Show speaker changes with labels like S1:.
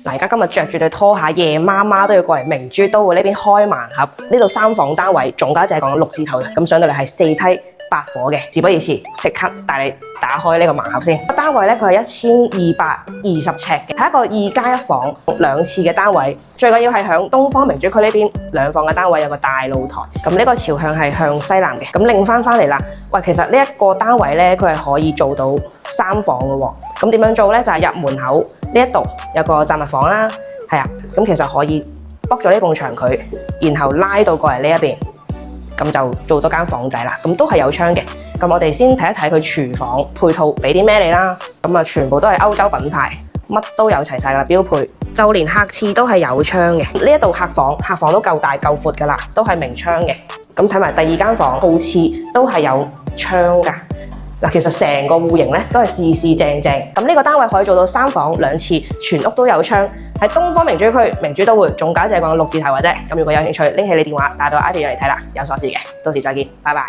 S1: 嗱，而家今日着住對拖鞋，夜媽媽都要過嚟明珠都會呢邊開盲盒。呢度3房單位，總價就係講6字頭嘅，咁上到嚟係4梯8伙嘅。事不宜遲，即刻帶你打開呢個盲盒先。單位咧，佢係1220尺嘅，係一個2加1房2次嘅單位。最緊要係響東方明珠區呢邊2房嘅單位有個大露台，咁呢個朝向係向西南嘅。咁擰翻嚟啦，喂，其實呢一個單位咧，佢係可以做到3房嘅喎。咁點樣做咧？就係入門口呢一度有個雜物房啦，係啊，咁其實可以剝咗呢埲牆佢，然後拉到過嚟呢一邊，咁就做多間房仔啦。咁都係有窗嘅。咁我哋先睇一睇佢廚房配套俾啲咩你啦。咁啊，全部都係歐洲品牌，乜都有齊晒㗎啦，標配。就連客廁都係有窗嘅。呢一度客房都夠大夠闊㗎啦，都係明窗嘅。咁睇埋第2間房，號廁都係有窗㗎。嗱，其實成個戶型咧都係四正正。咁呢個單位可以做到3房2廁，全屋都有窗。喺東方明珠區明珠都會，總價就係講6字頭嘅啫。咁如果有興趣，拎起你電話打到 Ivy 嚟睇啦，有鎖匙嘅。到時再見，拜拜。